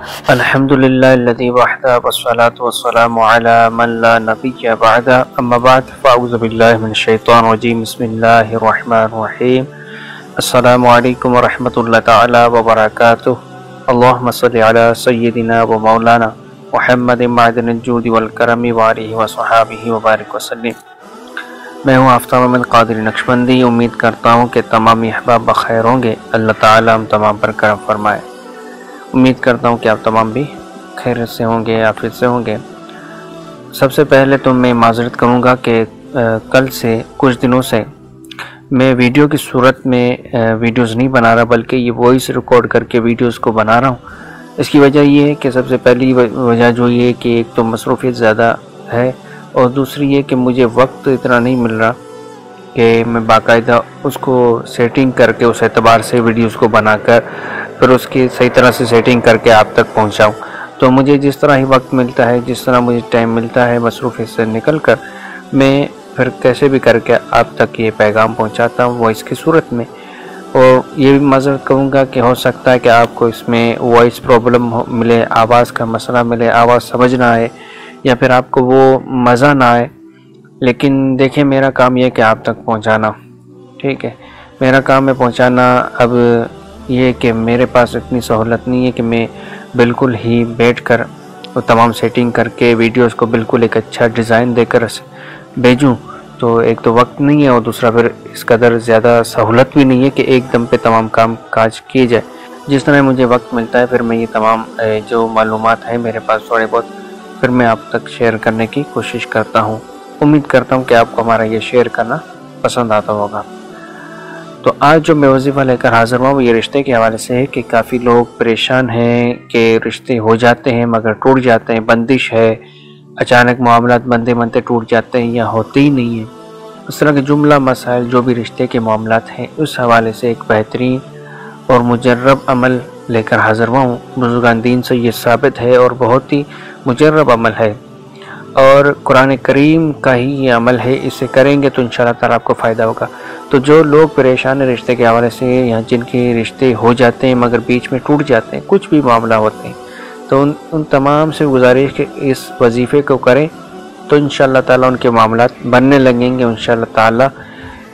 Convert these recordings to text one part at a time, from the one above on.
الحمدللہ الذی وحدہ والصلاة والسلام علی من لا نبی بعدہ اما بعد فاعوذ باللہ من الشیطان الرجیم بسم اللہ الرحمن الرحیم السلام علیکم ورحمۃ اللہ تعالی وبرکاتہ اللہم صلی علی سیدنا و مولانا محمد معدن الجود والکرم وآلہ وصحابہ وبارک وسلم۔ میں ہوں آفتاب احمد قادری نقشبندی۔ امید کرتا ہوں کہ تمام احباب بخیر ہوں گے۔ اللہ تعالیٰ ہم تمام پر کرم فرمائے۔ امید کرتا ہوں کہ آپ تمام بھی خیریت سے ہوں گے، عافیت سے ہوں گے۔ سب سے پہلے تو میں معذرت کروں گا کہ کل سے کچھ دنوں سے میں ویڈیو کی صورت میں ویڈیوز نہیں بنا رہا، بلکہ یہ وائس ریکارڈ کر کے ویڈیوز کو بنا رہا ہوں۔ اس کی وجہ یہ ہے کہ سب سے پہلی وجہ جو یہ ہے کہ ایک تو مصروفیت زیادہ ہے، اور دوسری یہ کہ مجھے وقت اتنا نہیں مل رہا کہ میں باقاعدہ اس کو سیٹنگ کر کے اس اعتبار سے ویڈیوز کو بنا کر پھر اس کی صحیح طرح سے سیٹنگ کر کے آپ تک پہنچاؤں۔ تو مجھے جس طرح ہی وقت ملتا ہے، جس طرح مجھے ٹائم ملتا ہے، مصروفیت سے نکل کر میں پھر کیسے بھی کر کے آپ تک یہ پیغام پہنچاتا ہوں وائس کی صورت میں۔ اور یہ بھی معذرت کروں گا کہ ہو سکتا ہے کہ آپ کو اس میں وائس پرابلم ملے، آواز کا مسئلہ ملے، آواز سمجھ نہ آئے، یا پھر آپ کو وہ مزہ نہ آئے۔ لیکن دیکھیں، میرا کام یہ ہے کہ آپ تک پہنچانا، ٹھیک ہے؟ میرا کام ہے پہنچانا۔ اب یہ کہ میرے پاس اتنی سہولت نہیں ہے کہ میں بالکل ہی بیٹھ کر وہ تمام سیٹنگ کر کے ویڈیوز کو بالکل ایک اچھا ڈیزائن دے کر بھیجوں۔ تو ایک تو وقت نہیں ہے، اور دوسرا پھر اس قدر زیادہ سہولت بھی نہیں ہے کہ ایک دم پہ تمام کام کاج کیے جائے۔ جس طرح مجھے وقت ملتا ہے پھر میں یہ تمام جو معلومات ہیں میرے پاس تھوڑے بہت پھر میں آپ تک شیئر کرنے کی کوشش کرتا ہوں۔ امید کرتا ہوں کہ آپ کو ہمارا یہ شیئر کرنا پسند آتا ہوگا۔ تو آج جو میں وظیفہ لے کر حاضر ہوا وہ یہ رشتے کے حوالے سے ہے کہ کافی لوگ پریشان ہیں کہ رشتے ہو جاتے ہیں مگر ٹوٹ جاتے ہیں، بندش ہے، اچانک معاملات بنتے ٹوٹ جاتے ہیں یا ہوتے ہی نہیں ہیں۔ اس طرح کے جملہ مسائل جو بھی رشتے کے معاملات ہیں، اس حوالے سے ایک بہترین اور مجرب عمل لے کر حاضر ہوا ہوں۔ بزرگان دین سے یہ ثابت ہے اور بہت ہی مجرب عمل ہے، اور قرآن کریم کا ہی یہ عمل ہے۔ اسے کریں گے تو انشاءاللہ تعالیٰ آپ کو فائدہ ہوگا۔ تو جو لوگ پریشان ہیں رشتے کے حوالے سے، یا جن کے رشتے ہو جاتے ہیں مگر بیچ میں ٹوٹ جاتے ہیں، کچھ بھی معاملہ ہوتے ہیں، تو ان تمام سے گزارش کہ اس وظیفے کو کریں تو انشاءاللہ تعالیٰ ان کے معاملات بننے لگیں گے۔ انشاءاللہ تعالیٰ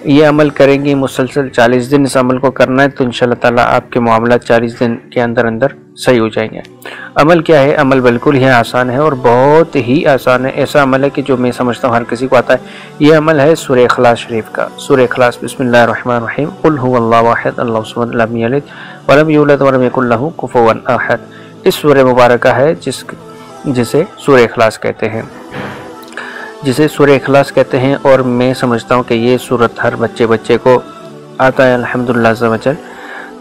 یہ عمل کریں گے، مسلسل 40 دن اس عمل کو کرنا ہے، تو انشاءاللہ تعالیٰ آپ کے معاملات 40 دن کے اندر صحیح ہو جائیں گے۔ عمل کیا ہے؟ عمل بالکل ہی آسان ہے، اور بہت ہی آسان ہے۔ ایسا عمل ہے کہ جو میں سمجھتا ہوں ہر کسی کو آتا ہے۔ یہ عمل ہے سورہ اخلاص شریف کا۔ سورہ اخلاص، بسم اللہ الرحمن الرحیم، قل هو اللہ واحد اللہ الصمد لم یلد ولم یولد ولم یکن لہ کفوا احد۔ اس سورہ مبارکہ ہے جسے سورہ اخلاص کہتے ہیں، اور میں سمجھتا ہوں کہ یہ سورت ہر بچے کو آتا ہے الحمدللہ عز و جل۔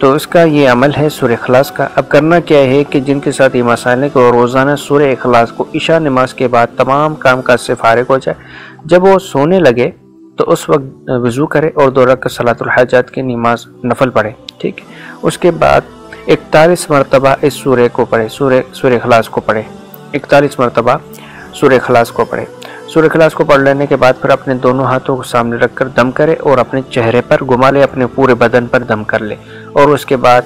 تو اس کا یہ عمل ہے سورہ اخلاص کا۔ اب کرنا کیا ہے کہ جن کے ساتھ یہ مسائل ہے کہ وہ روزانہ سورہ اخلاص کو عشاء نماز کے بعد تمام کام کاج سے فارغ ہو جائے، جب وہ سونے لگے تو اس وقت وضو کرے اور 2 رکعت صلاۃ الحاجات کی نماز نفل پڑھے، ٹھیک ہے؟ اس کے بعد 41 مرتبہ اس سورہ کو پڑھے، سورہ اخلاص کو پڑھے، 41 مرتبہ سورہ اخلاص کو پڑھے۔ سورہ اخلاص کو پڑھ لینے کے بعد پھر اپنے دونوں ہاتھوں کو سامنے رکھ کر دم کرے، اور اپنے چہرے پر گھما لے، اپنے پورے بدن پر دم کر لے، اور اس کے بعد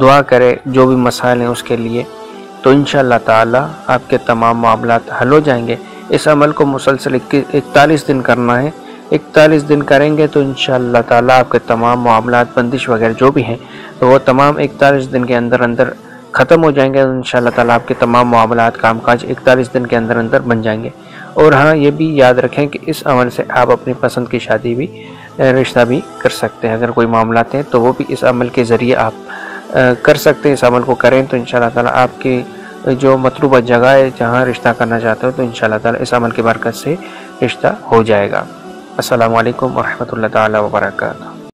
دعا کرے جو بھی مسائل ہیں اس کے لیے۔ تو انشاءاللہ تعالی آپ کے تمام معاملات حل ہو جائیں گے۔ اس عمل کو مسلسل 41 دن کرنا ہے۔ 41 دن کریں گے تو انشاءاللہ تعالی آپ کے تمام معاملات بندش وغیرہ جو بھی ہیں تو وہ تمام 41 دن کے اندر ختم ہو جائیں گے۔ انشاءاللہ تعالی آپ کے تمام معاملات کام کاج 41 دن کے اندر بن جائیں گے۔ اور ہاں، یہ بھی یاد رکھیں کہ اس عمل سے آپ اپنی پسند کی شادی بھی رشتہ بھی کر سکتے ہیں۔ اگر کوئی معاملات ہیں تو وہ بھی اس عمل کے ذریعے آپ کر سکتے ہیں۔ اس عمل کو کریں تو انشاءاللہ تعالی آپ کی جو مطلوبہ جگہ ہے جہاں رشتہ کرنا چاہتے ہو تو انشاءاللہ تعالی اس عمل کی برکت سے رشتہ ہو جائے گا۔ السلام علیکم ورحمۃ اللہ تعالی وبرکاتہ۔